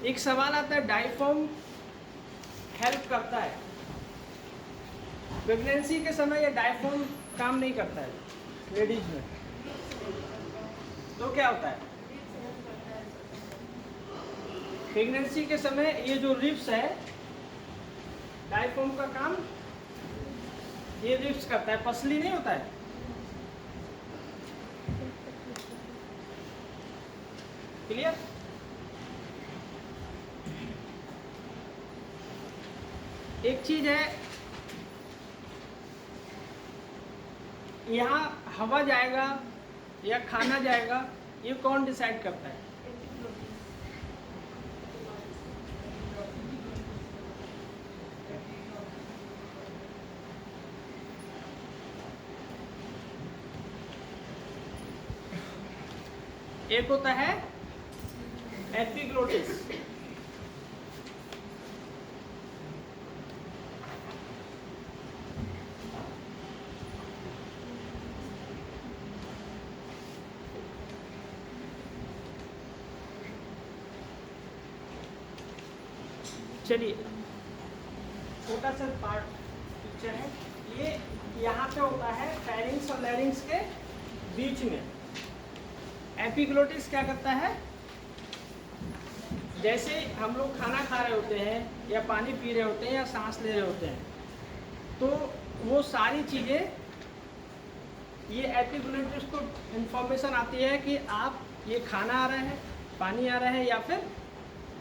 एक सवाल आता है, डायफ्राम हेल्प करता है प्रेगनेंसी के समय, ये डायफ्राम काम नहीं करता है लेडीज में, तो क्या होता है? प्रेगनेंसी के समय ये जो रिब्स है, डायफ्राम का काम ये रिब्स करता है, पसली नहीं होता है। क्लियर? एक चीज है, यहाँ हवा जाएगा या खाना जाएगा, ये कौन डिसाइड करता है? एक होता है एपिग्लोटिस, चलिए छोटा सा पार्ट पिक्चर है ये, यहाँ पे होता है फेरिंग्स और लैरिंग्स के बीच में। एपिग्लोटिस क्या करता है, जैसे हम लोग खाना खा रहे होते हैं या पानी पी रहे होते हैं या सांस ले रहे होते हैं, तो वो सारी चीज़ें, ये एपिग्लोटिस को इंफॉर्मेशन आती है कि आप ये खाना आ रहा है, पानी आ रहा है या फिर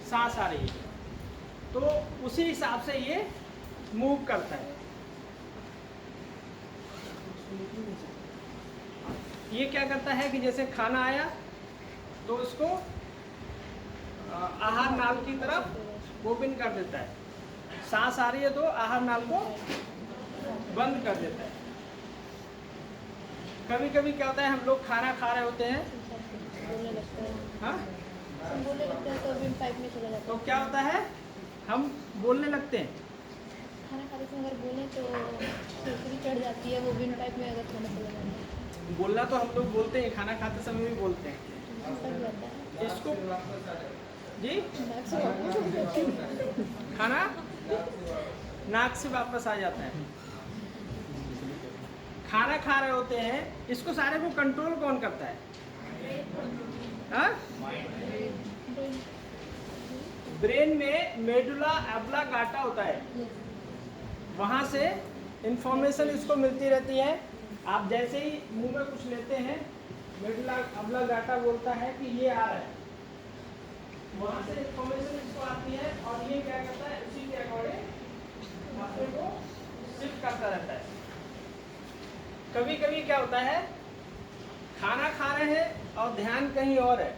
सांस आ रही है, तो उसी हिसाब से ये मूव करता है। ये क्या करता है कि जैसे खाना आया तो उसको आहार नाल की तरफ ओपन कर देता है, सांस आ रही है तो आहार नाल को बंद कर देता है। कभी कभी क्या होता है, हम लोग खाना खा रहे होते हैं, बोलने लगता है, हाँ बोलने लगता है तो विंड पाइप में चला जाता तो है। क्या होता है, हम बोलने लगते हैं, खाना खाते समय अगर बोले तो खिचड़ी चढ़ जाती है, वो विंड पाइप में अगर खाना चला जाता है बोलना तो हम लोग बोलते हैं, खाना खाते समय भी बोलते हैं। तो चढ़ जाता है। इसको जी नाक से वापस आ जाती है। खाना नाक से वापस आ जाता है। खाना खा रहे होते हैं, इसको सारे को कंट्रोल कौन करता है? हाँ? ब्रेन में मेडुला ऑब्लांगेटा होता है, वहाँ से इंफॉर्मेशन इसको मिलती रहती है। आप जैसे ही मुंह में कुछ लेते हैं, मेडुला ऑब्लांगेटा बोलता है कि ये आ रहा है, वहाँ से इंफॉर्मेशन इसको आती है और ये क्या करता है, उसी के अकॉर्डिंग अपने को शिफ्ट करता रहता है। कभी कभी क्या होता है, खाना खा रहे हैं और ध्यान कहीं और है,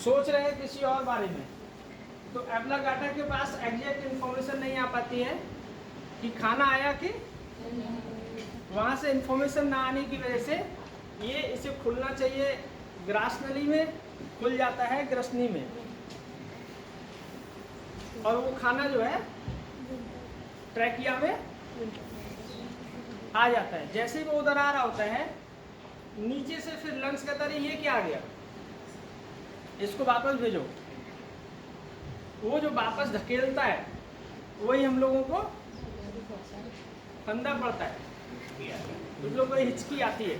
सोच रहे हैं किसी और बारे में, तो ऑब्लांगेटा के पास एग्जैक्ट इंफॉर्मेशन नहीं आ पाती है कि खाना आया कि, वहाँ से इंफॉर्मेशन ना आने की वजह से ये इसे खुलना चाहिए, ग्रास नली में खुल जाता है, ग्रसनी में, और वो खाना जो है ट्रैकिया में आ जाता है। जैसे ही वो उधर आ रहा होता है, नीचे से फिर लंग्स कहता है ये क्या आ गया, इसको वापस भेजो। वो जो वापस धकेलता है वही हम लोगों को फंदा पड़ता है, कुछ लोगों को हिचकी आती है,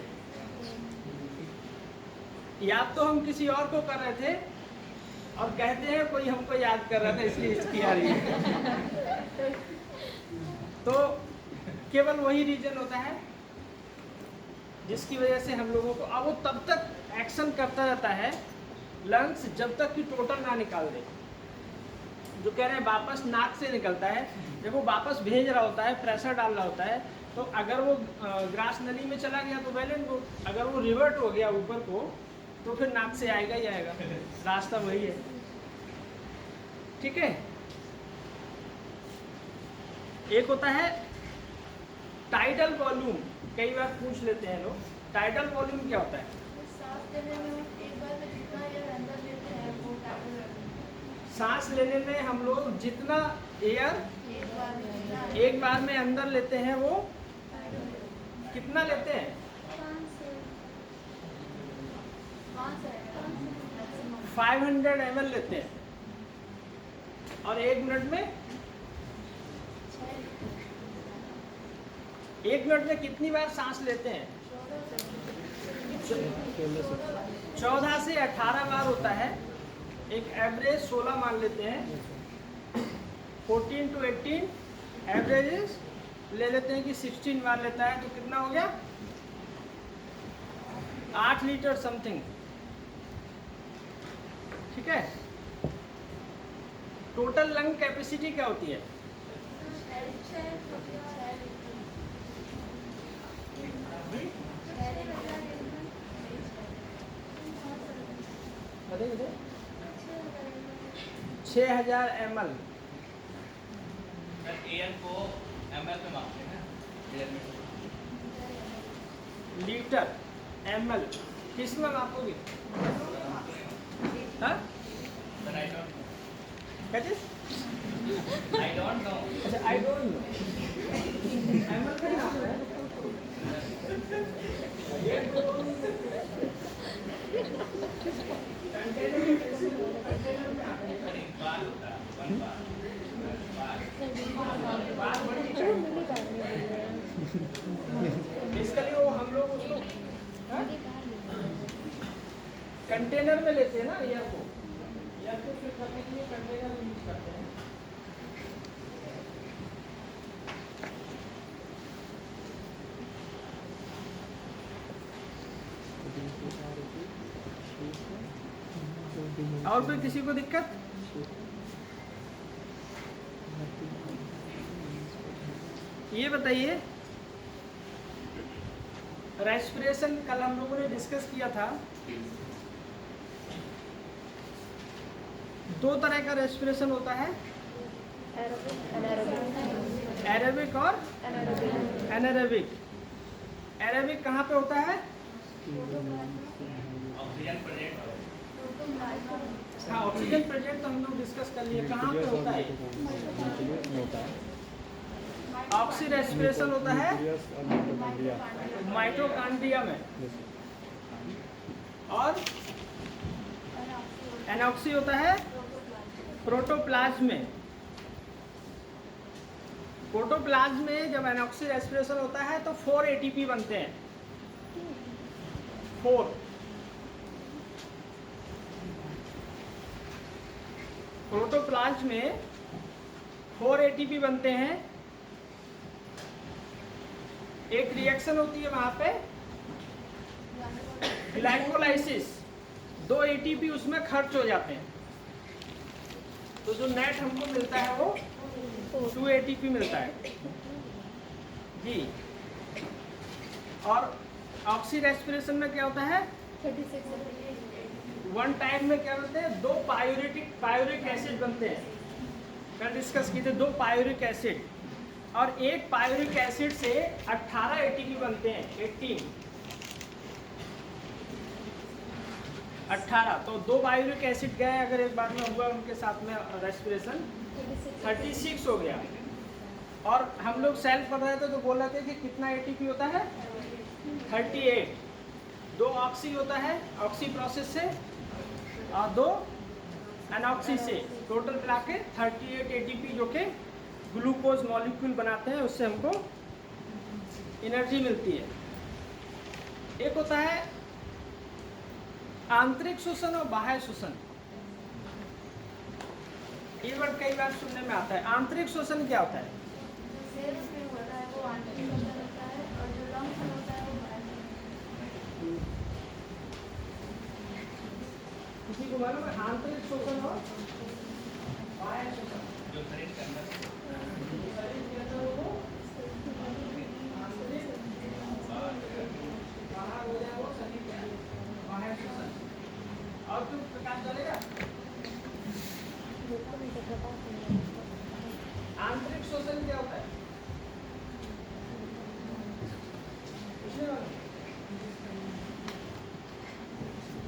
याद तो हम किसी और को कर रहे थे और कहते हैं कोई हमको याद कर रहा था इसलिए हिचकी आ रही है। तो केवल वही रीजन होता है जिसकी वजह से हम लोगों को, अब वो तब तक एक्शन करता रहता है लंग्स जब तक कि टोटल ना निकाल दे। जो कह रहे हैं वापस नाक से निकलता है, जब वो वापस भेज रहा होता है, प्रेशर डाल रहा होता है, तो अगर वो ग्रास नली में चला गया तो वेल एंड गुड, अगर वो रिवर्ट हो गया ऊपर को तो फिर नाक से आएगा ही आएगा, रास्ता वही है। ठीक है। एक होता है टाइडल वॉल्यूम, कई बार पूछ लेते हैं लोग, टाइडल वॉल्यूम क्या होता है? सांस लेने में हम लोग जितना एयर एक बार में अंदर लेते हैं वो कितना लेते हैं? 500 ml लेते हैं और 1 मिनट में 1 मिनट में कितनी बार सांस लेते हैं? 14 से 18 बार होता है। एक एवरेज 16 मान लेते हैं। 14 to 18 एवरेज ले लेते हैं कि 16 बार लेता है, तो कितना हो गया? 8 लीटर समथिंग। ठीक है। टोटल लंग कैपेसिटी क्या होती है? अरे 6000 ml। एयर को ml में मापते हैं ना, एयर में। लीटर ml किस में मापोगे? हाँ? But I don't know. क्या चीज़? I don't know. अच्छा, I don't know। ml का नाम है। अरे बार होता है, one bar. इसके लिए वो हम लोग उसको कंटेनर में लेते हैं ना, एयर को फिल करने के लिए कंटेनर यूज करते हैं। और कोई किसी को दिक्कत? ये बताइए, रेस्पिरेशन कल हम लोगों ने डिस्कस किया था। 2 तरह का रेस्पिरेशन होता है, एरोबिक और एनारोबिक। एरोबिक कहाँ पे होता है? ऑक्सीजन प्रेजेंट हो। हाँ, ऑक्सीजन प्रेजेंट तो हम लोग डिस्कस कर लिए। कहाँ पे होता है? ऑक्सी रेस्पिरेशन होता है माइटोकॉन्ड्रिया में, और एनॉक्सी होता है प्रोटोप्लाज्म में। प्रोटोप्लाज्म में जब एनॉक्सी रेस्पिरेशन होता है तो 4 ATP बनते हैं। 4 प्रोटोप्लाज्म में 4 ATP बनते हैं। एक रिएक्शन होती है वहां पे ग्लाइकोलाइसिस, 2 ATP उसमें खर्च हो जाते हैं, तो जो नेट हमको मिलता है वो 2 ATP मिलता है जी। और ऑक्सी रेस्पिरेशन में क्या होता है? 1 टाइम में क्या बनते हैं? 2 पायोरिक एसिड बनते हैं। कल डिस्कस किए थे 2 पायोरिक एसिड, और एक पायोरिक एसिड से 18 ATP बनते हैं। 18 तो 2 पायोरिक एसिड गए अगर एक बार में हुआ उनके साथ में रेस्पिरेशन, 36 हो गया। और हम लोग सेल्फ कर रहे थे तो बोल रहे थे कि कितना ATP होता है? 38। 2 ऑक्सी होता है ऑक्सी प्रोसेस से, और 2 एनॉक्सी से, टोटल मिला के 38 ATP जो कि ग्लूकोज मॉलिक्यूल बनाते हैं, उससे हमको एनर्जी मिलती है। एक होता है आंतरिक श्वसन और बाह्य श्वसन। ये वर्ड कई बार सुनने में आता है। आंतरिक श्वसन क्या होता है? किसी को मालूम है आंतरिक श्वसन और बाह्य श्वसन? जो शरीर के अंदर शरीर के अंदर वो आंतरिक, बाहर हो जाए वो शरीर के बाह्य श्वसन। और कुछ प्रकाश चलेगा? आंतरिक श्वसन क्या होता है?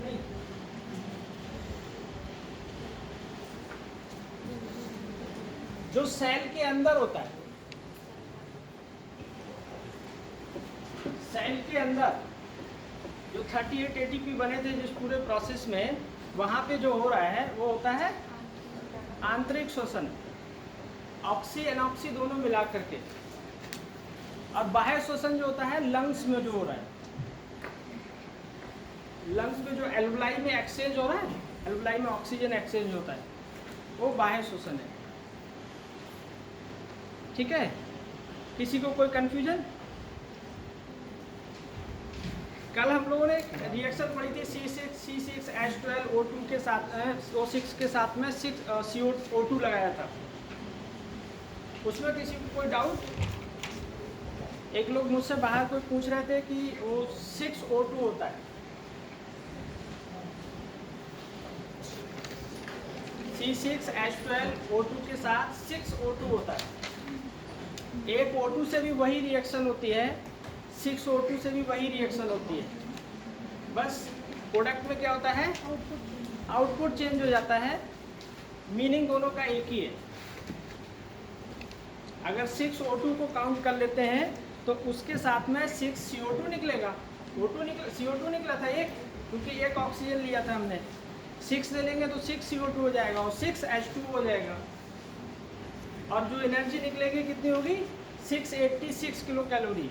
नहीं, जो सेल के अंदर होता है, सेल के अंदर जो 38 ATP बने थे जिस पूरे प्रोसेस में, वहाँ पे जो हो रहा है वो होता है आंतरिक श्वसन, ऑक्सी एनॉक्सी दोनों मिला करके। और बाह्य श्वसन जो होता है लंग्स में जो हो रहा है, लंग्स में जो एल्वुलाई में एक्सचेंज हो रहा है, एल्वुलाई में ऑक्सीजन एक्सचेंज होता है, वो बाह्य श्वसन है। ठीक है, किसी को कोई कंफ्यूजन? कल हम लोगों ने रिएक्शन पढ़ी थी C6H12O2 के साथ O6 के साथ में 6 CO2 लगाया था। उसमें किसी को कोई डाउट? एक लोग मुझसे बाहर कोई पूछ रहे थे कि वो 6O2 होता है, C6H12O2 के साथ 6O2 होता है। एक O2 से भी वही रिएक्शन होती है, 6O2 से भी वही रिएक्शन होती है, बस प्रोडक्ट में क्या होता है, आउटपुट चेंज हो जाता है, मीनिंग दोनों का एक ही है। अगर 6O2 को काउंट कर लेते हैं तो उसके साथ में 6 CO2 निकलेगा, CO2 निकला था एक, क्योंकि एक ऑक्सीजन लिया था हमने, 6 ले लेंगे तो 6 CO2 हो जाएगा और 6 H2 हो जाएगा। और जो एनर्जी निकलेगी कितनी होगी, 686 किलो कैलोरी,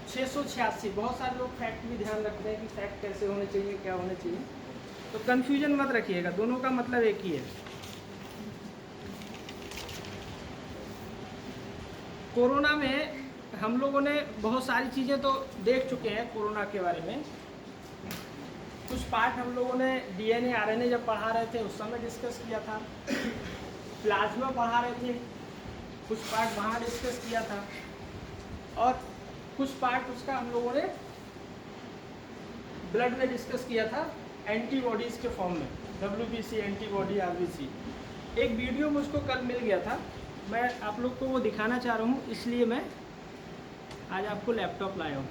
686। बहुत सारे लोग फैक्ट भी ध्यान रखते हैं कि फैक्ट कैसे होने चाहिए, क्या होने चाहिए, तो कंफ्यूजन मत रखिएगा, दोनों का मतलब एक ही है। कोरोना में हम लोगों ने बहुत सारी चीज़ें तो देख चुके हैं कोरोना के बारे में। कुछ पार्ट हम लोगों ने DNA RNA जब पढ़ा रहे थे उस समय डिस्कस किया था, प्लाज्मा पढ़ा रहे थे, कुछ पार्ट वहाँ डिस्कस किया था, और कुछ पार्ट उसका हम लोगों ने ब्लड में डिस्कस किया था एंटीबॉडीज़ के फॉर्म में, WBC एंटीबॉडी RBC। एक वीडियो मुझको कल मिल गया था, मैं आप लोग को वो दिखाना चाह रहा हूँ, इसलिए मैं आज आपको लैपटॉप लाया हूँ।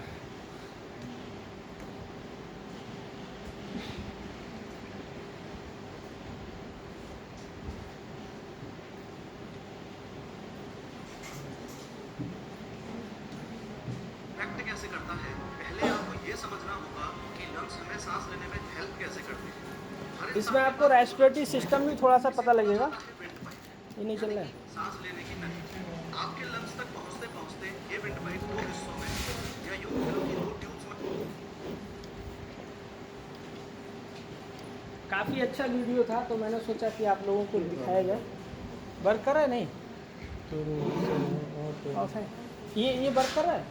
कैसे करता है, पहले आपको ये समझना होगा कि लंग्स हमें सांस लेने में हेल्प कैसे करते हैं। इसमें आपको रेस्पिरेटरी सिस्टम भी थोड़ा सा पता लगेगा। ये नहीं चल रहा है। सांस लेने की नली आपके लंग्स तक पहुंचते पहुंचते ये विंड पाइप दो हिस्सों में या यूं कहो कि दो ट्यूब्स में। काफ़ी अच्छा वीडियो था तो मैंने सोचा कि आप लोगों को दिखाया जाए। वर्क कर रहा है? नहीं ऑफ है। ये वर्क कर रहा है?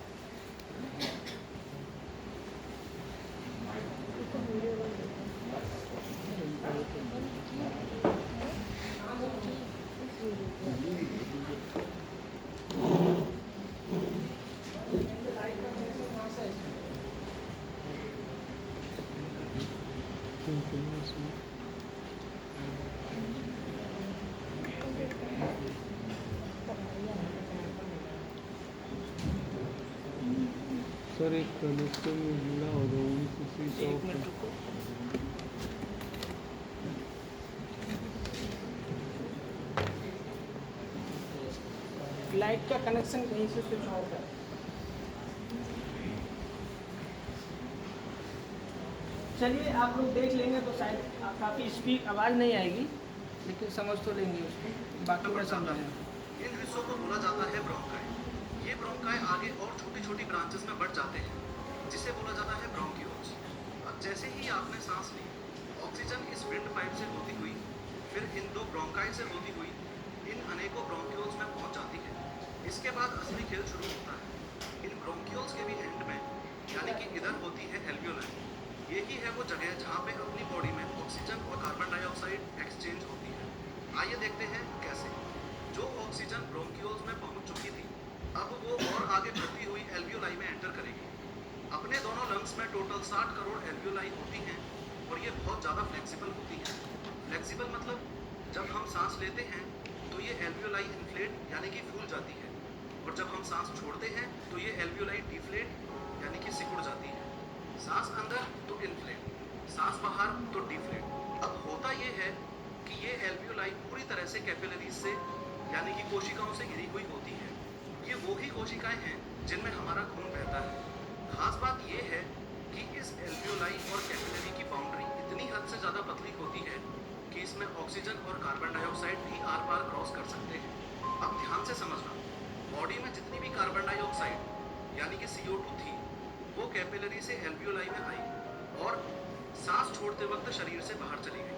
सर एक कनेक्शन में जुड़ा हो गया एक मिनट रुको। लाइट का कनेक्शन कहीं से स्विच ऑफ है। चलिए आप लोग देख लेंगे तो शायद काफ़ी स्पीक आवाज़ नहीं आएगी, लेकिन समझ तो लेंगे उसको, बाकी मैं समझाऊंगा। इन हिस्सों को बोला जाता है ब्रोंकाई। ये ब्रोंकाई आगे और छोटी छोटी ब्रांचेस में बढ़ जाते हैं, जिसे बोला जाता है ब्रोंक्यूल्स। अब जैसे ही आपने सांस ली, ऑक्सीजन इस विंड पाइप से होती हुई फिर इन दो ब्रोंकाई से होती हुई इन अनेकों ब्रोंक्यूल्स में पहुंच जाती है। इसके बाद असली खेल शुरू होता है। इन ब्रोंक्यूल्स के भी एंड में, यानी कि इधर होती है एल्वियोलाई। यही है वो जगह जहाँ पे अपनी बॉडी में ऑक्सीजन और कार्बन डाइऑक्साइड एक्सचेंज होती है। आइए देखते हैं कैसे। जो ऑक्सीजन ब्रोंक्यूल्स में पहुंच चुकी थी, अब वो और आगे बढ़ती हुई एल्वियोलाई में एंटर करेगी। अपने दोनों लंग्स में टोटल 60 करोड़ एल्वियोलाई होती हैं और ये बहुत ज़्यादा फ्लेक्सिबल होती हैं। फ्लेक्सिबल मतलब जब हम सांस लेते हैं तो ये एल्वियोलाई इन्फ्लेट यानी कि फूल जाती है, और जब हम सांस छोड़ते हैं तो ये एल्वियोलाई डिफ्लेट यानी कि सिकुड़ जाती है। सांस अंदर तो इन्फ्लेट, सांस बाहर तो डिफ्लेट। अब होता ये है कि ये एल्वियोलाई पूरी तरह से कैपिलरीज से यानी कि कोशिकाओं से घिरी हुई होती है। ये वो ही कोशिकाएं हैं जिनमें हमारा खून बहता है। खास बात ये है कि इस एल्वियोलाई और कैपिलरी की बाउंड्री इतनी हद से पतली होती है कि इसमें ऑक्सीजन और कार्बन डाइऑक्साइड भी आर पार क्रॉस कर सकते हैं। अब ध्यान से समझना, बॉडी में जितनी भी कार्बन डाइऑक्साइड यानी कि CO2 थी वो कैपिलरी से एल्वियोलाई में आई और सांस छोड़ते वक्त शरीर से बाहर चली गई।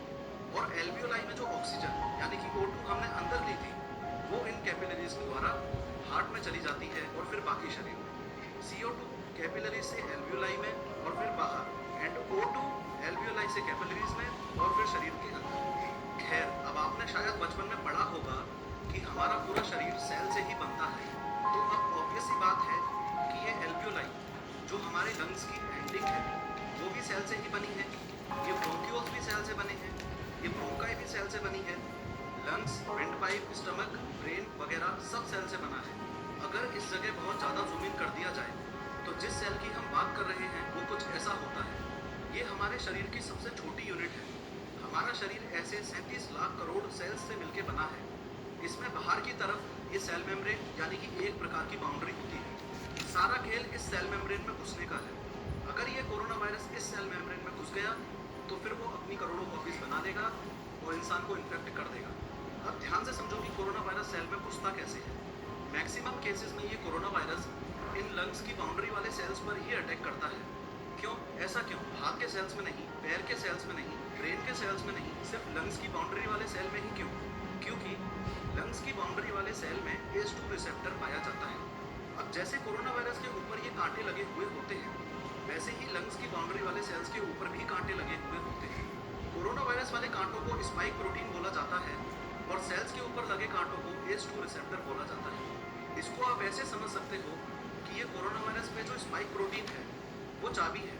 और एल्वियोलाई में जो ऑक्सीजन यानी कि O2 हमने अंदर ली थी वो इन कैपिलरीज के द्वारा हार्ट में चली जाती है और फिर बाकी शरीर में। CO2 कैपिलरी से एल्वियोलाई में और फिर बाहर एंड O2 एल्वियोलाई से कैपिलरीज में और फिर शरीर के अंदर। खैर, अब आपने शायद बचपन में पढ़ा होगा कि हमारा पूरा शरीर सेल से ही बनता है, तो अब ऑब्वियस सी बात है कि ये एल्वियोलाई जो हमारे लंग्स की एंडिंग है वो भी सेल से ही बनी है, ये ब्रोंकियोल्स भी सेल से बने हैं, ये ब्रोंकाई भी सेल से बनी है, lungs, wind pipe, stomach, brain वगैरह सब सेल से बना है। अगर इस जगह बहुत ज़्यादा जूम इन कर दिया जाए तो जिस सेल की हम बात कर रहे हैं वो कुछ ऐसा होता है। ये हमारे शरीर की सबसे छोटी यूनिट है। हमारा शरीर ऐसे 37 लाख करोड़ सेल्स से मिलकर बना है। इसमें बाहर की तरफ ये सेल मेम्ब्रेन यानी कि एक प्रकार की बाउंड्री होती है। सारा खेल इस सेल मेम्ब्रेन में घुसने का है। अगर ये कोरोना वायरस इस सेल मेम्ब्रेन में घुस गया तो फिर वो अपनी करोड़ों कॉपीज बना देगा और इंसान को इन्फेक्ट कर देगा। अब ध्यान से समझो कि कोरोना वायरस सेल में घुसता कैसे है। मैक्सिमम केसेस में ये कोरोना वायरस इन लंग्स की बाउंड्री वाले सेल्स पर ही अटैक करता है। क्यों? ऐसा क्यों? हाथ के सेल्स में नहीं, पैर के सेल्स में नहीं, ब्रेन के सेल्स में नहीं, सिर्फ लंग्स की बाउंड्री वाले सेल में ही क्यों? क्योंकि लंग्स की बाउंड्री वाले सेल में ACE2 रिसेप्टर पाया जाता है। अब जैसे कोरोना वायरस के ऊपर ये कांटे लगे हुए होते हैं, वैसे ही लंग्स की बाउंड्री वाले सेल्स के ऊपर भी कांटे लगे हुए होते हैं। कोरोना वायरस वाले कांटों को स्पाइक प्रोटीन बोला जाता है और सेल्स के ऊपर लगे कांटों को ACE2 रिसेप्टर बोला जाता है। इसको आप ऐसे समझ सकते हो कि ये कोरोना वायरस पे जो स्पाइक प्रोटीन है वो चाबी है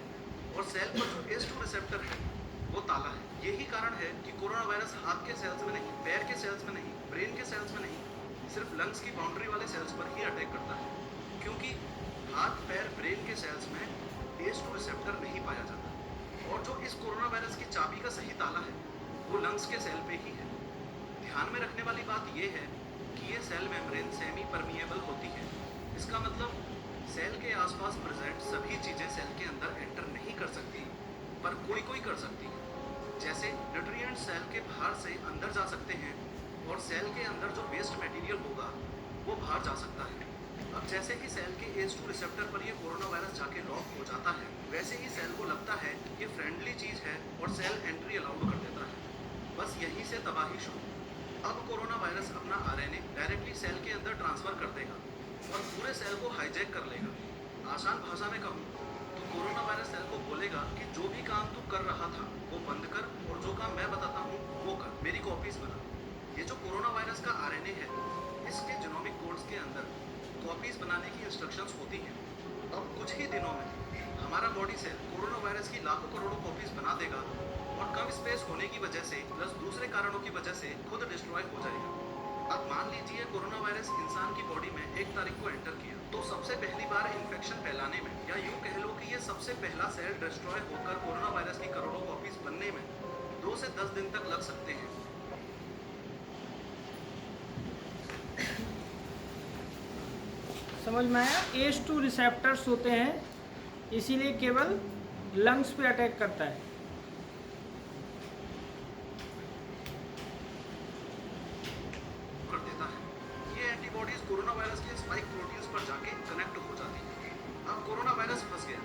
और सेल पर जो ACE2 रिसेप्टर है वो ताला है। यही कारण है कि कोरोना वायरस हाथ के सेल्स में नहीं, पैर के सेल्स में नहीं, ब्रेन के सेल्स में नहीं, सिर्फ लंग्स की बाउंड्री वाले सेल्स पर ही अटैक करता है। क्योंकि हाथ, पैर, ब्रेन के सेल्स में ACE2 रिसेप्टर नहीं पाया जाता और जो इस कोरोना वायरस की चाबी का सही ताला है वो लंग्स के सेल पे ही है। ध्यान में रखने वाली बात यह है कि ये सेल मेम्ब्रेन सेमी परमिएबल होती है। इसका मतलब सेल के आसपास प्रेजेंट सभी चीजें सेल के अंदर एंटर नहीं कर सकती, पर कोई कोई कर सकती है। जैसे न्यूट्रिएंट्स सेल के बाहर से अंदर जा सकते हैं और सेल के अंदर जो वेस्ट मटेरियल होगा वो बाहर जा सकता है। अब जैसे ही सेल के ACE2 रिसेप्टर पर ये कोरोना वायरस जाके लॉक हो जाता है, वैसे ही सेल को लगता है ये फ्रेंडली चीज है और सेल एंट्री अलाउड कर देता है। बस यहीं से तबाही शुरू। अब कोरोना वायरस अपना RNA डायरेक्टली सेल के अंदर ट्रांसफर कर देगा और पूरे सेल को हाईजैक कर लेगा। आसान भाषा में कहूँ तो कोरोना वायरस सेल को बोलेगा कि जो भी काम तू कर रहा था वो बंद कर और जो काम मैं बताता हूँ वो कर, मेरी कॉपीज बना। ये जो कोरोना वायरस का RNA है इसके जीनोमिक कोड्स के अंदर कॉपीज बनाने की इंस्ट्रक्शंस होती हैं। अब कुछ ही दिनों में हमारा बॉडी सेल कोरोना वायरस की लाखों करोड़ों कॉपीज बना देगा और कम स्पेस होने की वजह से प्लस दूसरे कारणों की वजह से खुद डिस्ट्रॉय हो जाएगा। अब मान लीजिए कोरोना वायरस इंसान की बॉडी में 1 तारीख को एंटर किया तो सबसे पहली बार इन्फेक्शन फैलाने में या यूं कह लो कि ये सबसे पहला सेल डिस्ट्रॉय होकर कोरोना वायरस की करोड़ों कॉपीज बनने में 2 से 10 दिन तक लग सकते हैं। समझ में आया? ACE2 रिसेप्टर्स होते हैं, इसीलिए केवल लंग्स पे अटैक करता है। कर देता है। ये एंटीबॉडीज कोरोना वायरस के स्पाइक प्रोटीन्स पर जाके कनेक्ट हो जाती है। अब कोरोना वायरस फंस गया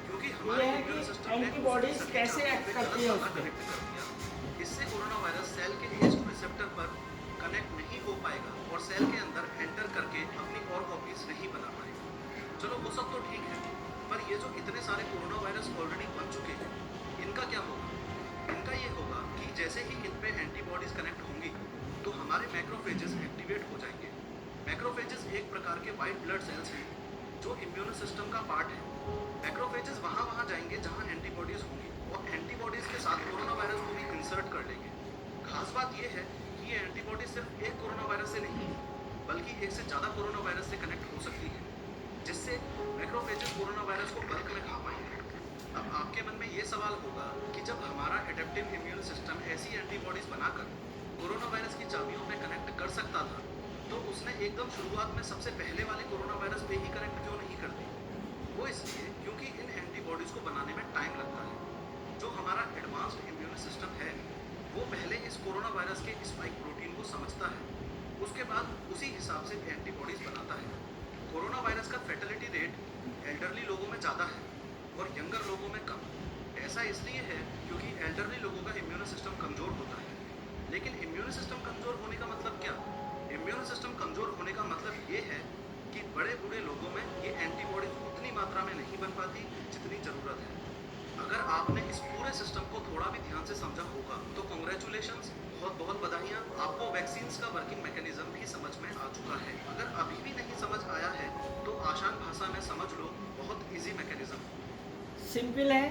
क्योंकि हमारे ये है कि इम्यून सिस्टम ने एंटीबॉडीज कैसे एक्ट करती है उस पे। कनेक्ट कर दिया। इससे कोरोना वायरस सेल के ACE2 रिसेप्टर पर कनेक्ट नहीं हो पाएगा और सेल के अंदर एंटर करके अपनी और कॉपीज नहीं बना पाएगा। चलो वो सब तो ठीक है, पर ये जो इतने सारे कोरोना वायरस ऑलरेडी बन चुके हैं इनका क्या होगा? इनका ये होगा कि जैसे ही इन पे एंटीबॉडीज कनेक्ट होंगी तो हमारे मैक्रोफेजेस एक्टिवेट हो जाएंगे। मैक्रोफेजेस एक प्रकार के वाइट ब्लड सेल्स हैं जो इम्यून सिस्टम का पार्ट है। मैक्रोफेजेस वहाँ जाएंगे जहाँ एंटीबॉडीज होंगी और एंटीबॉडीज के साथ कोरोना वायरस को भी इंसर्ट कर लेंगे। खास बात यह है कि ये एंटीबॉडी सिर्फ एक कोरोना वायरस से नहीं बल्कि एक से ज़्यादा कोरोना वायरस से कनेक्ट हो सकती है, जिससे मैक्रोफेजेस कोरोना वायरस को बल्क में खा पाएंगे। अब आपके मन में ये सवाल होगा कि जब हमारा एडेप्टिव इम्यून सिस्टम ऐसी एंटीबॉडीज बनाकर कोरोना वायरस की चाबियों में कनेक्ट कर सकता था तो उसने एकदम शुरुआत में सबसे पहले वाले कोरोना वायरस पे ही कनेक्ट क्यों नहीं कर दी? वो इसलिए क्योंकि इन एंटीबॉडीज को बनाने में टाइम लगता है। जो हमारा एडवांस्ड इम्यून सिस्टम है वो पहले इस कोरोना वायरस के स्पाइक प्रोटीन को समझता है, उसके बाद उसी हिसाब से एंटीबॉडीज बनाता है। कोरोना वायरस का फैटेलिटी रेट एल्डरली लोगों में ज़्यादा है और यंगर लोगों में कम। ऐसा इसलिए है क्योंकि एल्डरली लोगों का इम्यून सिस्टम कमज़ोर होता है। लेकिन इम्यून सिस्टम कमज़ोर होने का मतलब क्या? इम्यून सिस्टम कमज़ोर होने का मतलब ये है कि बड़े बूढ़े लोगों में ये एंटीबॉडीज उतनी मात्रा में नहीं बन पाती जितनी ज़रूरत है। अगर आपने इस पूरे सिस्टम को थोड़ा भी ध्यान से समझा होगा तो कॉन्ग्रेचुलेशंस, बहुत बहुत बधाइयाँ, आपको वैक्सीन्स का वर्किंग मैकेनिज्म भी समझ में आ चुका है। अगर अभी भी नहीं समझ आया है तो आसान भाषा में समझ लो, बहुत इजी मैकेनिज्म। सिंपल है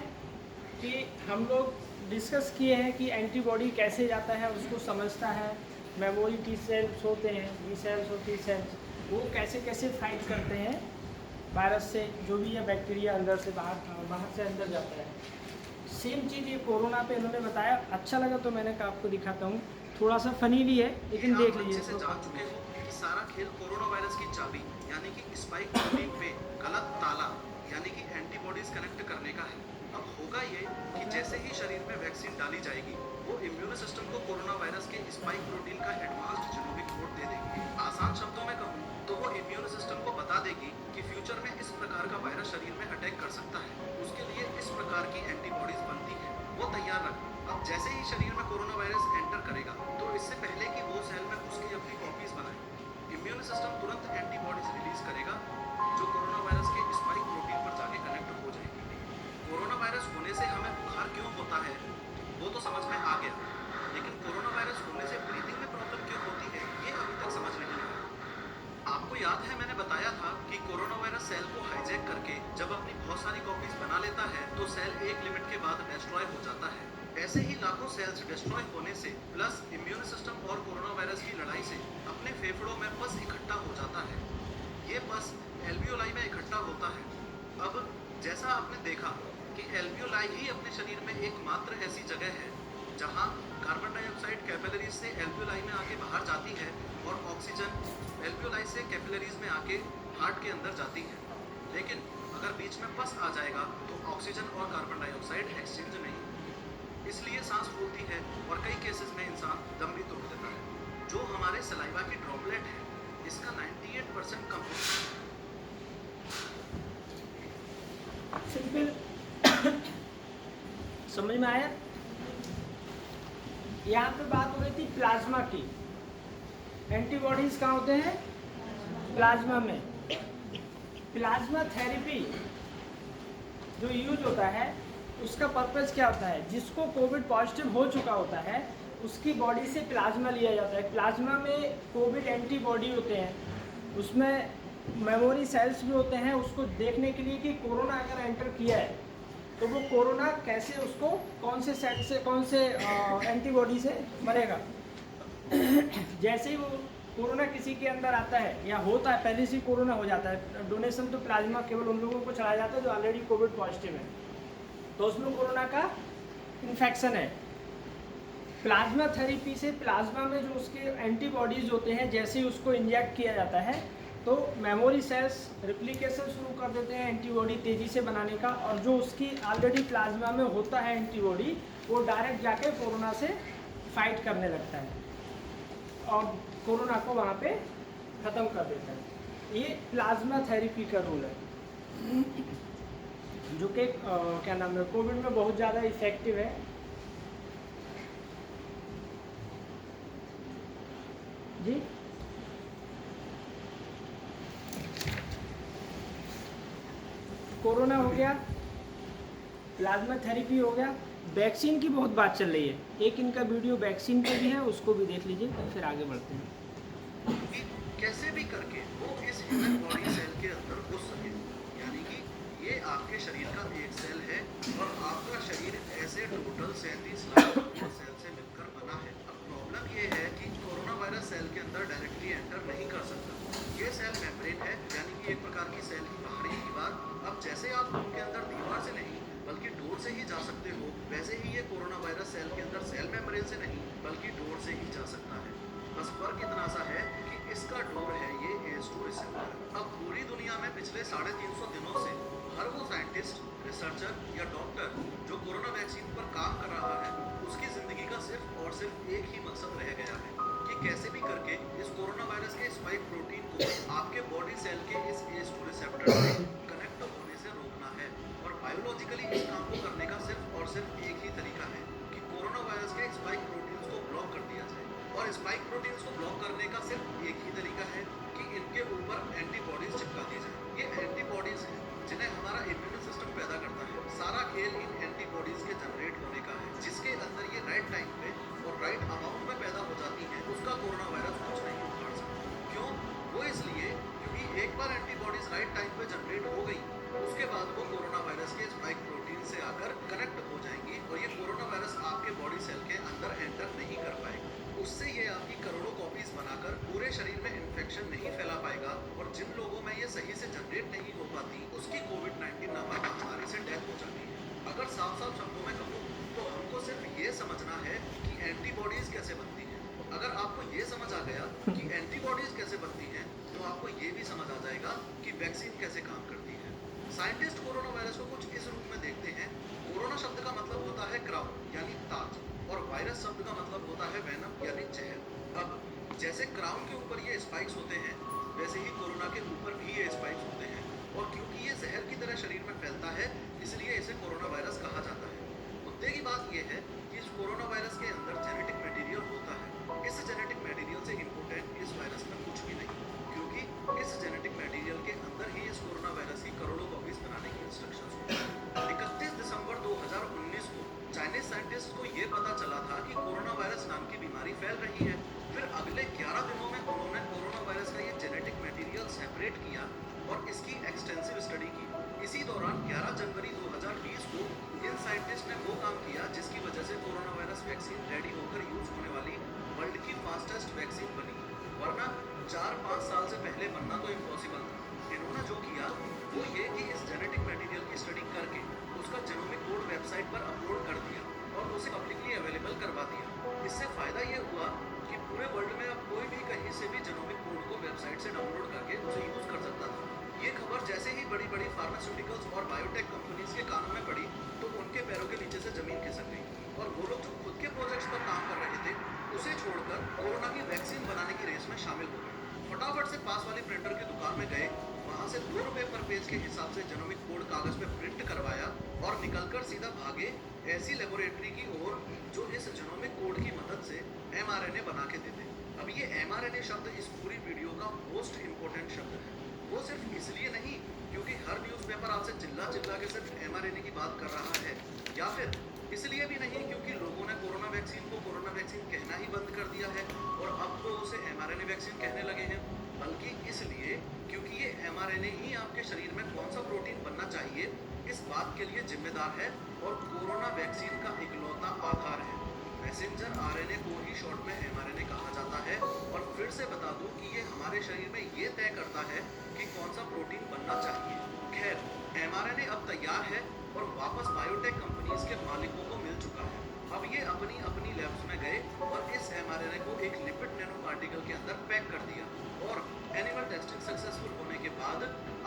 कि हम लोग डिस्कस किए हैं कि एंटीबॉडी कैसे जाता है, उसको समझता है। मेमोरी टी सेल्स होते हैं, बी सेल्स और टी सेल्स, वो कैसे कैसे फाइट करते हैं वायरस से, जो भी है बैक्टीरिया अंदर से बाहर से अंदर जाता है। सेम चीज़ ये कोरोना पे इन्होंने बताया, अच्छा लगा तो मैंने कहा आपको दिखाता हूँ। थोड़ा सा फनी भी है लेकिन देख लीजिए से जान चुके हो कि सारा खेल कोरोना वायरस की चाबी यानी कि स्पाइक प्रोटीन पे गलत ताला यानी कि एंटीबॉडीज कनेक्ट करने का है। अब होगा ये कि जैसे ही शरीर में वैक्सीन डाली जाएगी, वो इम्यून सिस्टम को कोरोना वायरस के स्पाइक प्रोटीन का एडवांस्ड जेनोमिक कोड दे देगी। आसान शब्दों में कहूँ तो वो इम्यून सिस्टम को बता देगी कि फ्यूचर में इस प्रकार का वायरस शरीर में अटैक कर सकता है, उसके लिए इस प्रकार की एंटीबॉडीज बनती है, वो तैयार रख। अब जैसे ही शरीर में कोरोना वायरस एंटर करेगा तो इससे पहले कि वो सेल में घुस के अपनी कॉपीज बनाए, इम्यून सिस्टम तुरंत एंटीबॉडीज रिलीज करेगा जो कोरोना वायरस के स्पाइक प्रोटीन पर जाके कनेक्ट हो जाएगी। कोरोना वायरस होने से हमें बुखार क्यों होता है वो तो समझ में आ गया, लेकिन कोरोना वायरस होने से ब्रीथिंग में प्रॉब्लम क्यों होती है ये अभी तक समझ नहीं आया। आपको याद है मैंने बताया था कि कोरोना वायरस सेल को हाईजैक करके जब अपनी बहुत सारी कॉपीज बना लेता है तो सेल एक लिमिट के बाद डिस्ट्रॉय हो जाता है। ऐसे ही लाखों सेल्स डिस्ट्रॉय होने से प्लस इम्यून सिस्टम और कोरोना वायरस की लड़ाई से अपने फेफड़ों में पस इकट्ठा हो जाता है। ये पस एल्वियोलाई में इकट्ठा होता है। अब जैसा आपने देखा कि एल्वियोलाई ही अपने शरीर में एकमात्र ऐसी जगह है जहां कार्बन डाइऑक्साइड कैपिलरीज से एल्वियोलाई में आके बाहर जाती है और ऑक्सीजन एल्वियोलाई से कैपिलरीज में आके हार्ट के अंदर जाती है। लेकिन अगर बीच में पस आ जाएगा तो ऑक्सीजन और कार्बन डाइऑक्साइड एक्सचेंज नहीं, इसलिए सांस फूलती है और कई केसेस में इंसान दम भी तोड़ देता है। जो हमारे सलाइवा की ड्रॉपलेट है, इसका 98% कंपोजिशन सिंपल समझ में आया। यहाँ पे बात हो रही थी प्लाज्मा की। एंटीबॉडीज कहाँ होते हैं? प्लाज्मा में। प्लाज्मा थेरेपी जो यूज होता है उसका पर्पज़ क्या होता है? जिसको कोविड पॉजिटिव हो चुका होता है उसकी बॉडी से प्लाज्मा लिया जाता है। प्लाज्मा में कोविड एंटीबॉडी होते हैं, उसमें मेमोरी सेल्स भी होते हैं, उसको देखने के लिए कि कोरोना अगर एंटर किया है तो वो कोरोना कैसे, उसको कौन से सेल से, कौन से एंटीबॉडी से मरेगा। जैसे ही वो कोरोना किसी के अंदर आता है या होता है, पहले से ही कोरोना हो जाता है, डोनेशन तो प्लाज्मा केवल उन लोगों को चलाया जाता है जो ऑलरेडी कोविड पॉजिटिव है, तो उसमें कोरोना का इन्फेक्शन है। प्लाज्मा थेरेपी से प्लाज्मा में जो उसके एंटीबॉडीज़ होते हैं, जैसे ही उसको इंजेक्ट किया जाता है तो मेमोरी सेल्स रिप्लिकेशन शुरू कर देते हैं एंटीबॉडी तेज़ी से बनाने का, और जो उसकी ऑलरेडी प्लाज्मा में होता है एंटीबॉडी वो डायरेक्ट जाके कोरोना से फाइट करने लगता है और कोरोना को वहाँ पे ख़त्म कर देता है। ये प्लाज्मा थेरेपी का रूल है जो कि क्या नाम है, कोविड में बहुत ज़्यादा इफेक्टिव है। जी कोरोना हो गया, प्लाज्मा थेरेपी हो गया, वैक्सीन की बहुत बात चल रही है। एक इनका वीडियो वैक्सीन पे भी है, उसको भी देख लीजिए, फिर आगे बढ़ते हैं। कि कैसे भी करके वो इस ह्यूमन बॉडी सेल के अंदर घुस सके, यानी कि ये आपके शरीर का एक सेल है और आपका शरीर ऐसे टोटल 37 लाख सेल से मिलकर बना है। अब प्रॉब्लम ये है कि कोरोना वायरस सेल के अंदर डायरेक्टली एंटर नहीं कर सकता। ये सेल मेम्ब्रेन है, यानी कि एक प्रकार की सेल की बाहरी दीवार। अब जैसे आप उनके अंदर दीवार से नहीं बल्कि डोर से ही जा सकते हो, वैसे ही ये कोरोना वायरस सेल के अंदर सेल मेम्ब्रेन से नहीं बल्कि डोर से ही जा सकता है। बस फर्क इतना सा है कि इसका डोर है ये ACE2 रिसेप्टर। अब पूरी दुनिया में पिछले 350 दिनों से हर वो साइंटिस्ट, रिसर्चर या डॉक्टर जो कोरोना वैक्सीन पर काम कर रहा है, उसकी ज़िंदगी का सिर्फ और सिर्फ एक ही मकसद रह गया है कि कैसे भी करके इस कोरोना वायरस के स्पाइक प्रोटीन को आपके बॉडी सेल के इस ACE2 रिसेप्टर से कनेक्ट होने से रोकना है। और बायोलॉजिकली इस काम को करने का सिर्फ और सिर्फ एक ही तरीका है कि कोरोना वायरस के स्पाइक प्रोटीन्स को ब्लॉक कर दिया जाए। और स्पाइक प्रोटीन्स को ब्लॉक करने का सिर्फ एक ही तरीका है कि इनके ऊपर एंटीबॉडीज चिपका दी जाए। ये एंटीबॉडीज हैं जिन्हें हमारा इम्यून सिस्टम पैदा करता है। सारा खेल इन एंटीबॉडीज के जनरेट होने का है, जिसके अंदर ये राइट टाइम पे और राइट अमाउंट में पैदा हो जाती है। उसका कोरोना वायरस कुछ नहीं उखाड़ सकता। क्यों? वो इसलिए क्योंकि एक बार एंटीबॉडीज राइट टाइम पे जनरेट हो गई, उसके बाद वो कोरोना वायरस के स्पाइक प्रोटीन से आकर कनेक्ट हो जाएंगी और ये कोरोना वायरस आपके बॉडी सेल के अंदर एंटर नहीं कर पाएगा। उससे ये आपकी करोड़ों कॉपीज बनाकर पूरे शरीर में इन्फेक्शन नहीं फैला पाएगा। और जिन लोगों में ये सही से जनरेट नहीं हो पाती, उसकी कोविड-19 नामक महामारी से डेथ हो जाती है। अगर साफ साफ शब्दों में कहूँ तो हमको सिर्फ ये समझना है कि एंटीबॉडीज कैसे बनती हैं। अगर आपको ये समझ आ गया कि एंटीबॉडीज कैसे बनती हैं, तो आपको ये भी समझ आ जाएगा कि वैक्सीन कैसे काम करती है। साइंटिस्ट कोरोना वायरस को कुछ इस रूप में देखते हैं। कोरोना शब्द का मतलब होता है क्राउन यानी ताज, और वायरस शब्द का मतलब होता है वेनम यानी जहर। अब जैसे क्राउन के ऊपर ये स्पाइक्स होते हैं, वैसे ही कोरोना के ऊपर भी ये स्पाइक्स होते हैं। और क्योंकि ये जहर की तरह शरीर में फैलता है, इसलिए इसे कोरोना वायरस कहा जाता है। मुद्दे की बात यह है कि इस कोरोना वायरस के अंदर जेनेटिक मटेरियल होता है। इस जेनेटिक मटेरियल से इम्पोर्टेंट इस वायरस में कुछ भी नहीं, क्योंकि इस जेनेटिक मटेरियल के अंदर ही इस कोरोना वायरस की करोड़ों कॉपीज बनाने की इंस्ट्रक्शंस होती हैं। 31 दिसंबर 2019 को चाइनीज साइंटिस्ट को ये पता चला था कि कोरोना वायरस नाम की बीमारी फैल रही है। फिर अगले 11 दिनों में उन्होंने कोरोना वायरस का ये जेनेटिक मटेरियल सेपरेट किया और इसकी एक्सटेंसिव स्टडी की। इसी दौरान 11 जनवरी 2020 को इन साइंटिस्ट ने वो काम किया जिसकी वजह से कोरोना वायरस वैक्सीन रेडी होकर यूज होने वाली वर्ल्ड की फास्टेस्ट वैक्सीन बनी, वरना 4-5 साल से पहले बनना तो इम्पॉसिबल था। इन्होंने जो किया वो ये कि इस जेनेटिक मटेरियल की स्टडी करके उसका जेनोमिक कोड वेबसाइट पर अपलोड कर दिया और उसे पब्लिकली अवेलेबल करवा दिया। इससे फायदा ये हुआ कि पूरे वर्ल्ड में अब कोई भी कहीं से भी जेनोमिक कोड को वेबसाइट से डाउनलोड करके उसे यूज कर सकता था। ये खबर जैसे ही बड़ी बड़ी फार्मास्यूटिकल्स और बायोटेक कंपनीज के कानों में पड़ी, तो उनके पैरों के नीचे से जमीन खिसक गई और वो लोग जो खुद के प्रोजेक्ट्स पर काम कर रहे थे, उसे छोड़कर कोरोना की वैक्सीन बनाने की रेस में शामिल हो गए। फटाफट से पास वाली प्रिंटर की दुकान में गए, वहां से 2 रुपए पर पेज के हिसाब से जेनोमिक कोड कागज पे प्रिंट करवाया और निकलकर सीधा भागे ऐसी लेबोरेटरी की ओर जो इस जेनोमिक कोड की मदद से mRNA बना के देते। अब ये mRNA शब्द इस पूरी वीडियो का मोस्ट इम्पोर्टेंट शब्द है। वो सिर्फ इसलिए नहीं क्योंकि हर न्यूज़पेपर आपसे चिल्ला के सिर्फ mRNA की बात कर रहा है, या फिर इसलिए भी नहीं क्योंकि लोगों ने कोरोना वैक्सीन को कोरोना वैक्सीन कहना ही बंद कर दिया है और अब तो उसे mRNA वैक्सीन कहने लगे हैं, बल्कि इसलिए क्योंकि ये mRNA ही आपके शरीर में कौन सा प्रोटीन बनना चाहिए इस बात के लिए जिम्मेदार है और कोरोना वैक्सीन का इकलौता आधार है। मैसेंजर RNA को ही शॉर्ट में mRNA कहा जाता है। और फिर से बता दूं कि ये हमारे शरीर में ये तय करता है कि कौन सा प्रोटीन बनना चाहिए। खैर, mRNA अब तैयार है और वापस बायोटेक कंपनीज के मालिकों को मिल चुका है। अब ये अपनी अपनी लैब्स में गए और इस mRNA को एक लिपिड नैनो पार्टिकल के अंदर पैक कर दिया और एनिमल टेस्टिंग सक्सेसफुल होने के बाद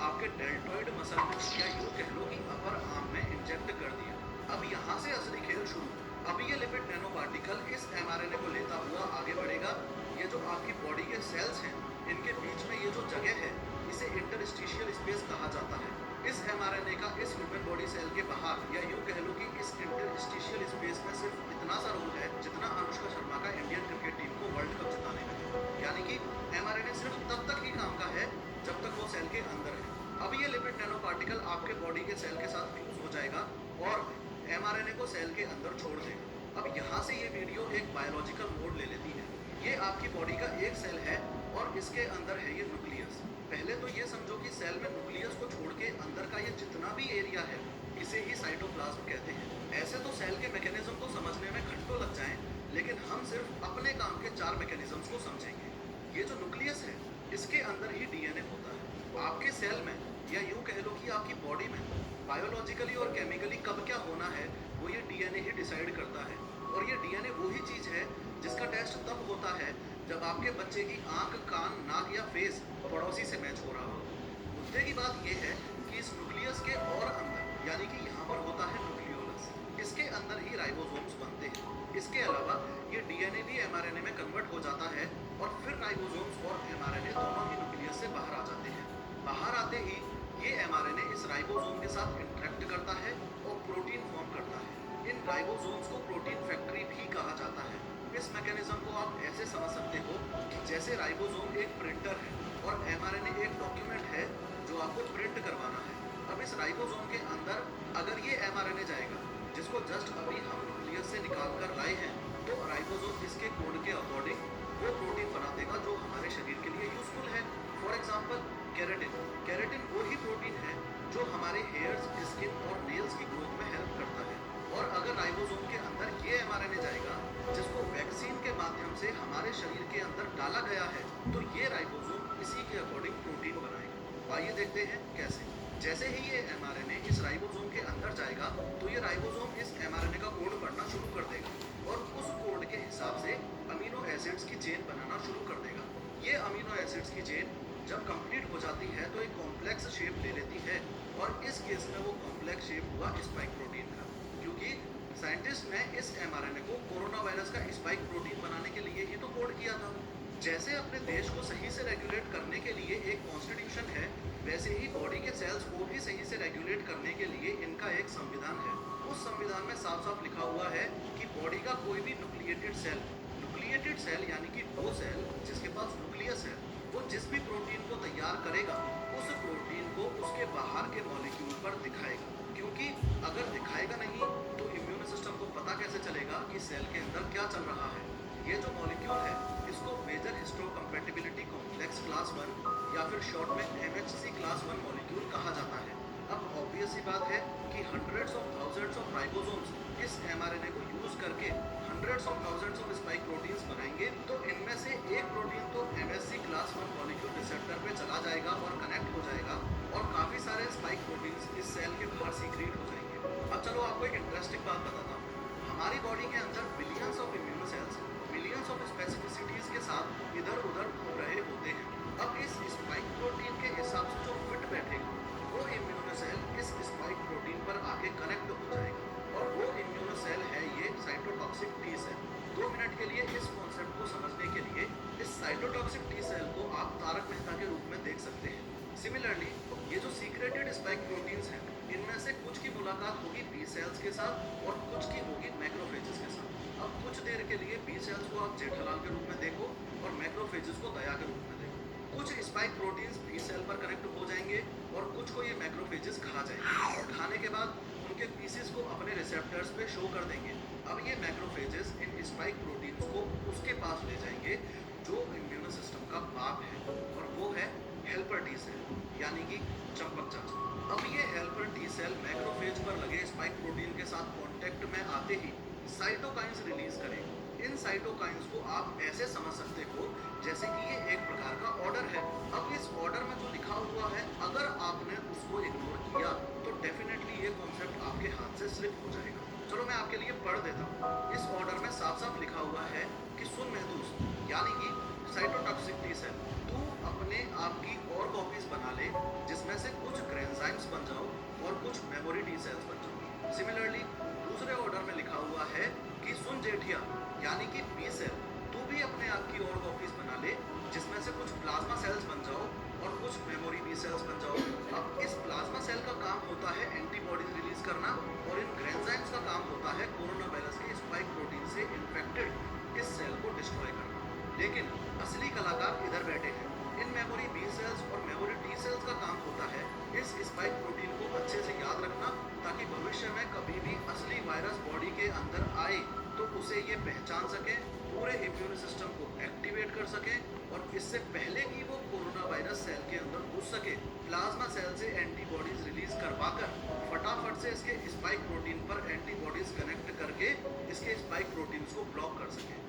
आपके डेल्टॉइड मसल में या यूं कह लो कि अपर आर्म में इंजेक्ट कर दिया। अब यहाँ से असली खेल शुरू। अब ये लिपिड नैनो पार्टिकल इस mRNA को लेता हुआ आगे बढ़ेगा। ये जो आपकी बॉडी के सेल्स हैं, इनके बीच में ये जो जगह है, इसे इंटरस्टिशियल स्पेस कहा जाता है। इस mRNA का इस ह्यूमन बॉडी सेल के बाहर या यूं कह लो कि इस इंटरस्टिशियल स्पेस में सिर्फ इतना सा रोल है जितना अनुष्का शर्मा का इंडियन क्रिकेट टीम को वर्ल्ड कप जिताने में है। यानी कि mRNA सिर्फ तब तक ही काम का है जब तक वो सेल के अंदर है। अब ये लिपिड नैनो पार्टिकल आपके बॉडी के सेल के साथ फ्यूज हो जाएगा और mRNA को सेल के अंदर छोड़ देगा। अब यहाँ से ये वीडियो एक बायोलॉजिकल मोड ले लेती है। ये आपकी बॉडी का एक सेल है और इसके अंदर है ये न्यूक्लियस। पहले तो ये समझो कि सेल में न्यूक्लियस को छोड़ के अंदर का ये जितना भी एरिया है, इसे ही साइटोप्लाज्म कहते हैं। ऐसे तो सेल के मैकेनिज्म को समझने में घंटों लग जाएं, लेकिन हम सिर्फ अपने काम के 4 मैकेनिज्म्स को समझेंगे। ये जो न्यूक्लियस है, इसके अंदर ही DNA होता है। आपके सेल में या यूं कह लो कि आपकी बॉडी में बायोलॉजिकली और केमिकली कब क्या होना है, वो ये DNA ही डिसाइड करता है। और ये DNA वही चीज़ है जिसका टेस्ट तब होता है जब आपके बच्चे की आंख, कान, नाक या फेस पड़ोसी से मैच हो रहा हो। मुद्दे की बात यह है कि इस न्यूक्लियस के और अंदर, यानी कि यहाँ पर होता है न्यूक्लियोलस। इस इसके अंदर ही राइबोसोम्स बनते हैं। इसके अलावा ये डीएनए भी एमआरएनए में कन्वर्ट हो जाता है और फिर राइबोसोम्स और एमआरएनए दोनों ही न्यूक्लियस से बाहर आ जाते हैं। बाहर आते ही ये एमआरएनए इस राइबोसोम के साथ इंटरेक्ट करता है और प्रोटीन फॉर्म करता है। इन राइबोसोम्स को प्रोटीन फैक्ट्री भी कहा जाता है। इस मैकेनिज्म को आप ऐसे समझ सकते हो कि जैसे राइबोसोम एक प्रिंटर है और एमआरएनए एक डॉक्यूमेंट है जो आपको प्रिंट करवाना है। अब इस राइबोसोम के अंदर अगर ये एमआरएनए जाएगा, जिसको जस्ट अभी हम न्यूक्लियस से निकाल कर लाए हैं, तो राइबोसोम इसके कोड के अकॉर्डिंग वो प्रोटीन बना देगा जो हमारे शरीर के लिए यूजफुल है। For example keratin. केराटिन वो ही प्रोटीन है जो हमारे हेयर्स, स्किन और नेल्स की ग्रोथ में हेल्प करता है। और अगर राइबोसोम के अंदर ये एमआरएनए जाएगा जिसको वैक्सीन के माध्यम से हमारे शरीर के अंदर डाला गया है, तो ये राइबोसोम इसी के अकॉर्डिंग प्रोटीन बनाएगा। आइए देखते हैं कैसे। जैसे ही ये एमआरएनए इस राइबोसोम के अंदर जाएगा, तो ये राइबोसोम इस एमआरएनए का कोड पढ़ना शुरू कर देगा और उस कोड के हिसाब से अमीनो एसिड्स की चेन बनाना शुरू कर देगा। ये अमीनो एसिड्स की चेन जब कंप्लीट हो जाती है तो एक कॉम्प्लेक्स शेप ले लेती है और इस केस में वो कॉम्प्लेक्स शेप हुआ स्पाइक प्रोटीन का, क्योंकि साइंटिस्ट ने इस एमआरएनए को कोरोना वायरस का स्पाइक प्रोटीन बनाने के लिए ही तो कोड किया था। जैसे अपने देश को सही से रेगुलेट करने के लिए एक कॉन्स्टिट्यूशन है, वैसे ही बॉडी के सेल्स को भी सही से रेगुलेट करने के लिए इनका एक संविधान है। उस संविधान में साफ साफ लिखा हुआ है कि बॉडी का कोई भी न्यूक्लिएटेड सेल यानी कि वो सेल जिसके पास न्यूक्लियस है, वो जिस भी प्रोटीन को तैयार करेगा, उस प्रोटीन को उसके बाहर के मॉलिक्यूल पर दिखाएगा। क्योंकि अगर दिखाएगा नहीं तो इम्यून सिस्टम को पता कैसे चलेगा कि सेल के अंदर क्या चल रहा है। ये जो मॉलिक्यूल है इसको मेजर हिस्टोकम्पैटिबिलिटी कॉम्प्लेक्स क्लास 1 या फिर शॉर्ट में MHC क्लास 1 मॉलिक्यूल कहा जाता है। अब ऑब्वियस सी बात है कि hundreds of thousands of ribosomes इस एमआरएनए को यूज करके hundreds of thousands of spike proteins बनाएंगे, तो इनमें से एक प्रोटीन तो MHC क्लास 1 मॉलिक्यूल रिसेप्टर पे चला जाएगा और कनेक्ट हो जाएगा और काफी सारे स्पाइक प्रोटीन्स इस सेल के बाहर सीक्रेट हो जाएंगे। अब चलो आपको एक इंटरेस्टिंग बात बताता हूँ। हमारी बॉडी के अंदर billions of immune cells millions of specificities के साथ इधर उधर घूम रहे होते हैं। अब इस स्पाइक प्रोटीन के हिसाब से जो फिट बैठेगा वो इम्यून सेल इस स्पाइक प्रोटीन पर आके कनेक्ट हो जाएगा और वो इम्यून सेल है ये साइटोटॉक्सिक टी सेल। 2 मिनट के लिए इस कॉन्सेप्ट को समझने के लिए इस साइटोटॉक्सिक टी सेल को आप तारक मेहता के रूप में देख सकते हैं। सिमिलरली ये जो सीक्रेटेड स्पाइक प्रोटीन्स हैं, इनमें से कुछ की मुलाकात होगी बी सेल्स के साथ और कुछ की होगी मैक्रोफेजेस के साथ। अब कुछ देर के लिए बी सेल्स को आप जेठालाल के रूप में देखो और मैक्रोफेजेस को दया के रूप में देखो। कुछ स्पाइक प्रोटीन्स बी सेल पर कनेक्ट हो जाएंगे और कुछ को ये मैक्रोफेजेस खा जाएंगे और खाने के बाद उनके पीसेस को अपने रिसेप्टर्स पे शो कर देंगे। अब ये मैक्रोफेजेस इन स्पाइक प्रोटीन्स को उसके पास ले जाएंगे जो इम्यून सिस्टम का बाप है और वो है हेल्पर टी सेल यानी कि चंपक चाचा। अब ये हेल्पर टी सेल मैक्रोफेज पर लगे स्पाइक प्रोटीन के साथ कांटेक्ट में आते ही साइटोकाइंस रिलीज करेंगे। इन साइटोकाइंस को आप ऐसे समझ सकते हो जैसे कि ये एक प्रकार का ऑर्डर है। अब इस ऑर्डर में जो लिखा हुआ है, अगर आपने उसको इग्नोर किया तो डेफिनेटली ये कॉन्सेप्ट आपके हाथ से स्लिप हो जाएगा। चलो मैं आपके लिए पढ़ देता हूँ। इस ऑर्डर में साफ साफ लिखा हुआ है कि सुन महदूस यानी कि साइटोटॉक्सिक टी सेल, तू अपने आप की और कॉपीज बना ले जिसमें से कुछ ग्रेन्जाइम्स बन जाओ और कुछ मेमोरी टी सेल्स बन जाओ। सिमिलरली दूसरे ऑर्डर में लिखा हुआ है कि सुन जेठिया यानी कि बी सेल, तू भी अपने आप की और कॉपीज बना ले जिसमें से कुछ प्लाज्मा सेल्स बन जाओ और कुछ मेमोरी बी सेल्स बन जाओ। अब इस प्लाज्मा सेल का काम होता है एंटीबॉडीज रिलीज करना और इन ग्रेन्जाइम्स का काम होता है कोरोना वायरस के स्पाइक प्रोटीन से इन्फेक्टेड इस सेल को डिस्ट्रॉय करना। लेकिन असली कलाकार इधर बैठे हैं। इन मेमोरी बी सेल्स और मेमोरी टी सेल्स का काम होता है इस स्पाइक प्रोटीन को अच्छे से याद रखना ताकि भविष्य में कभी भी असली वायरस बॉडी के अंदर आए तो उसे ये पहचान सके, पूरे इम्यून सिस्टम को एक्टिवेट कर सके और इससे पहले कि वो कोरोना वायरस सेल के अंदर घुस सके, प्लाज्मा सेल से एंटीबॉडीज रिलीज करवाकर फटाफट से इसके स्पाइक प्रोटीन पर एंटीबॉडीज कनेक्ट करके इसके स्पाइक प्रोटीन्स को ब्लॉक कर सके।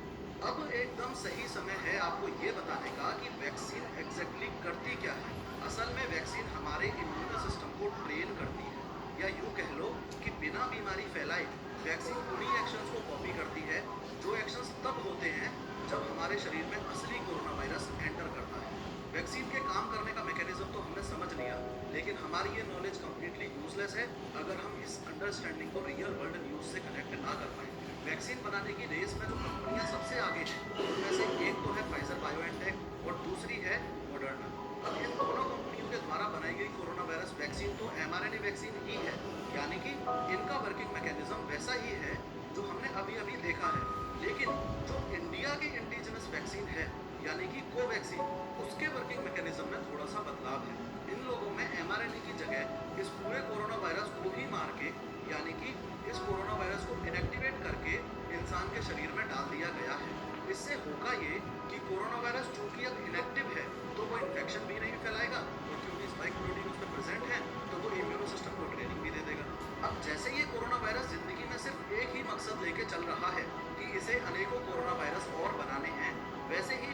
अब एकदम सही समय है आपको ये बताने का कि वैक्सीन एग्जैक्टली करती क्या है। असल में वैक्सीन हमारे इम्यून सिस्टम को ट्रेन करती है, या यूँ कह लो कि बिना बीमारी फैलाए वैक्सीन उन्हीं एक्शंस को कॉपी करती है जो एक्शंस तब होते हैं जब हमारे शरीर में असली कोरोना वायरस एंटर करता है। वैक्सीन के काम करने का मैकेनिज्म तो हमने समझ लिया, लेकिन हमारी ये नॉलेज कंप्लीटली यूजलेस है अगर हम इस अंडरस्टैंडिंग को रियल वर्ल्ड न्यूज से कनेक्ट ना कर पाए। वैक्सीन बनाने की रेस में जो कंपनियां सबसे आगे हैं उनमें से एक तो है फाइजर बायोएनटेक और दूसरी है मॉडर्ना। अब इन दोनों कंपनियों के द्वारा बनाई गई कोरोना वायरस वैक्सीन तो mRNA वैक्सीन ही है, यानी कि इनका वर्किंग मैकेनिज्म वैसा ही है जो हमने अभी अभी देखा है। लेकिन जो इंडिया की इंडिजिनस वैक्सीन है यानी कि कोवैक्सीन, उसके वर्किंग मैकेनिज्म में थोड़ा सा बदलाव है। इन लोगों में mRNA की जगह इस पूरे कोरोना वायरस को ही मार के यानी कि इस कोरोना वायरस को इनएक्टिवेट करके इंसान के शरीर में डाल दिया गया है। इससे होगा ये कि कोरोना वायरस चूंकि अब इनएक्टिव है तो वो इन्फेक्शन भी नहीं फैलाएगा और क्योंकि स्पाइक प्रोटीन उसमें प्रेजेंट है तो वो इम्यूनो सिस्टम को ट्रेनिंग भी दे देगा। अब जैसे ये कोरोना वायरस जिंदगी में सिर्फ एक ही मकसद लेके चल रहा है कि इसे अनेकों कोरोना वायरस और बनाने हैं, वैसे ही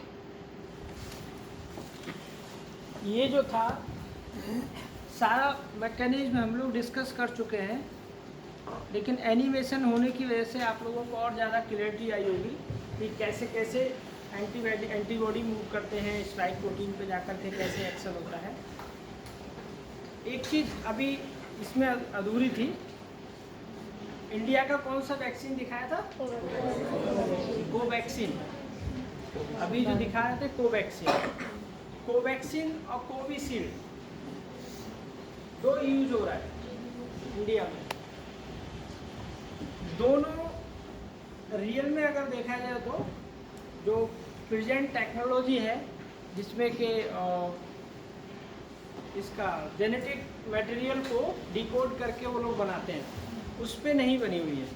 ये जो था सारा मैकेनिज्म हम लोग डिस्कस कर चुके हैं, लेकिन एनिमेशन होने की वजह से आप लोगों को और ज़्यादा क्लियरिटी आई होगी कि कैसे कैसे एंटीबॉडी मूव करते हैं, स्पाइक प्रोटीन पे जाकर के कैसे एक्शन होता है। एक चीज़ अभी इसमें अधूरी थी, इंडिया का कौन सा वैक्सीन दिखाया था? कोवैक्सीन। अभी जो दिखाए थे कोवैक्सीन और कोविशील्ड दो यूज हो रहा है इंडिया में। दोनों रियल में अगर देखा जाए तो जो प्रेजेंट टेक्नोलॉजी है जिसमें कि इसका जेनेटिक मटेरियल को डिकोड करके वो लोग बनाते हैं, उस पे नहीं बनी हुई है।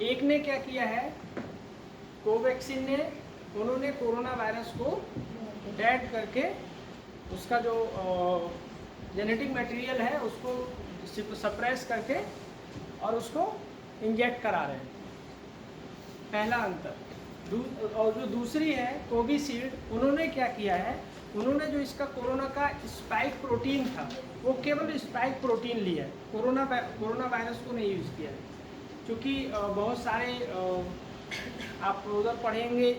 एक ने क्या किया है, कोवैक्सीन ने, उन्होंने कोरोना वायरस को डेड करके उसका जो जेनेटिक मटेरियल है उसको सप्रेस करके और उसको इंजेक्ट करा रहे हैं, पहला अंतर। और जो दूसरी है कोविशील्ड, उन्होंने क्या किया है, उन्होंने जो इसका कोरोना का स्पाइक प्रोटीन था वो केवल स्पाइक प्रोटीन लिया है, कोरोना वायरस को नहीं यूज़ किया है। क्योंकि बहुत सारे आप उधर पढ़ेंगे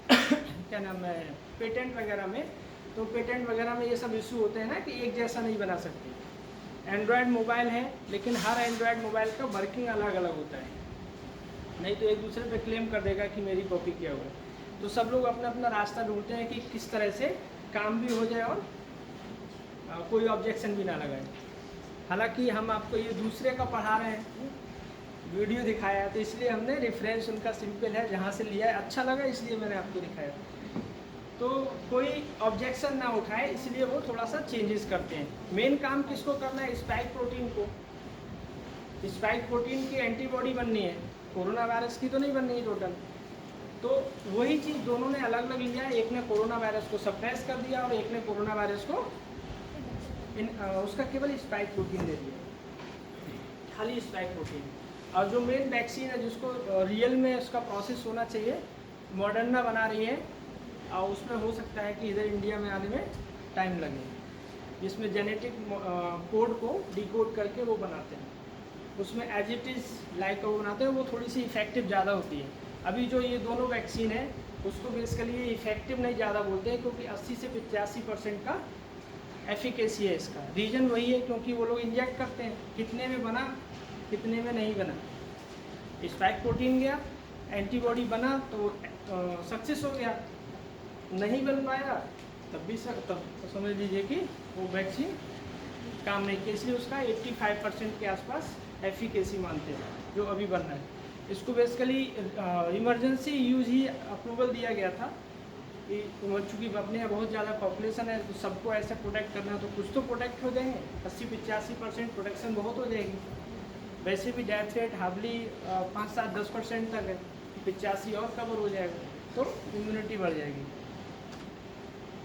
क्या नाम है पेटेंट वगैरह में, तो पेटेंट वगैरह में ये सब इशू होते हैं ना कि एक जैसा नहीं बना सकते। एंड्रॉयड मोबाइल है लेकिन हर एंड्रॉयड मोबाइल का वर्किंग अलग अलग होता है, नहीं तो एक दूसरे पे क्लेम कर देगा कि मेरी कॉपी किया हुआ है। तो सब लोग अपना अपना रास्ता ढूंढते हैं कि किस तरह से काम भी हो जाए और कोई ऑब्जेक्शन भी ना लगाए। हालांकि हम आपको ये दूसरे का पढ़ा रहे हैं, वीडियो दिखाया है, तो इसलिए हमने रेफरेंस उनका सिंपल है जहाँ से लिया है, अच्छा लगा इसलिए मैंने आपको दिखाया। तो कोई ऑब्जेक्शन ना उठाए इसलिए वो थोड़ा सा चेंजेस करते हैं। मेन काम किसको करना है, स्पाइक प्रोटीन को। स्पाइक प्रोटीन की एंटीबॉडी बननी है, कोरोना वायरस की तो नहीं बननी है टोटल। तो वही चीज़ दोनों ने अलग अलग लिया है, एक ने कोरोना वायरस को सप्रेस कर दिया और एक ने कोरोना वायरस को उसका केवल स्पाइक प्रोटीन दे दिया, खाली स्पाइक प्रोटीन। और जो मेन वैक्सीन है जिसको रियल में उसका प्रोसेस होना चाहिए, मॉडर्ना बना रही है और उसमें हो सकता है कि इधर इंडिया में आने में टाइम लगे, जिसमें जेनेटिक कोड को डिकोड करके वो बनाते हैं, उसमें एज इट इज़ लाइक वो बनाते हैं, वो थोड़ी सी इफेक्टिव ज़्यादा होती है। अभी जो ये दोनों वैक्सीन है उसको बेसिकली इफेक्टिव नहीं ज़्यादा बोलते हैं क्योंकि 80 से 85% का एफिकेसी है इसका। रीज़न वही है क्योंकि वो लोग इंजेक्ट करते हैं, कितने में बना कितने में नहीं बना। स्पाइक प्रोटीन गया, एंटीबॉडी बना तो सक्सेस हो गया, नहीं बन पाया तब समझ लीजिए कि वो वैक्सीन काम नहीं किया, इसलिए उसका 85% के आसपास एफिकेसी मानते हैं जो अभी बन रहा है। इसको बेसिकली इमरजेंसी यूज ही अप्रूवल दिया गया था कि चूँकि अपने यहाँ बहुत ज़्यादा पॉपुलेशन है तो सबको ऐसे प्रोटेक्ट करना, तो कुछ तो प्रोटेक्ट हो जाएंगे, 80-85% प्रोटेक्शन बहुत हो जाएगी। वैसे भी डेथ रेट हार्डली 5-7-10% तक है, 85 और कवर हो जाएगा तो इम्यूनिटी बढ़ जाएगी।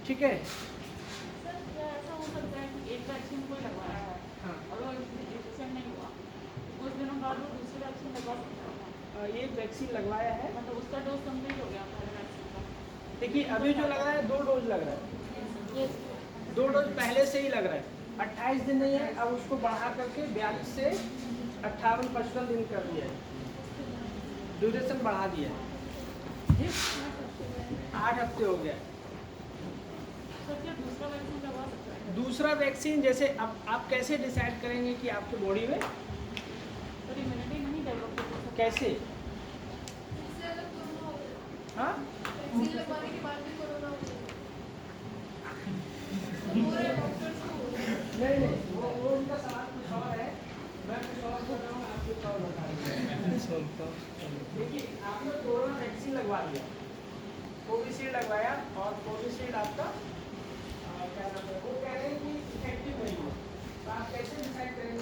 ठीक है। सर क्या ऐसा हो सकता है कि एक वैक्सीन कोई लगवाया है हाँ, और वो इन्फेक्शन नहीं हुआ, कुछ दिनों बाद वो दूसरी वैक्सीन लगवा सकता है? ये वैक्सीन लगवाया है, मतलब उसका डोज कंप्लीट हो गया पहले वैक्सीन का? देखिए अभी जो लग रहा है 2 डोज लग रहा है, ये 2 डोज पहले से ही लग रहा है। 28 दिन नहीं है, अब उसको बढ़ा करके 42 से 58-55 दिन कर दिया है, ड्यूरेशन बढ़ा दिया है। ठीक, 8 हफ्ते हो गया। सकती है, दूसरा वैक्सीन लगवा सकता है। दूसरा वैक्सीन जैसे अब आप कैसे डिसाइड करेंगे कि आपके बॉडी में पर इम्यूनिटी नहीं डेवलप हो सकती। कैसे? इससे अगर कोरोना हो गया, हाँ वैक्सीन लगवाने के बाद भी कोरोना हो गया, तो पूरे डॉक्टर्स को हो गया। नहीं वो उनका सवाल कुछ और है, मैं कुछ और बोल रहा हूँ, आप कुछ और बता रहे हैं। देखिए आपने कोरोना वैक्सीन लगवा लिया, कोविशील्ड लगवाया और कोविशील्ड आपका क्या नाम है वो कह रहे हैं कि इफेक्टिव नहीं है, तो आप कैसे डिसाइड करेंगे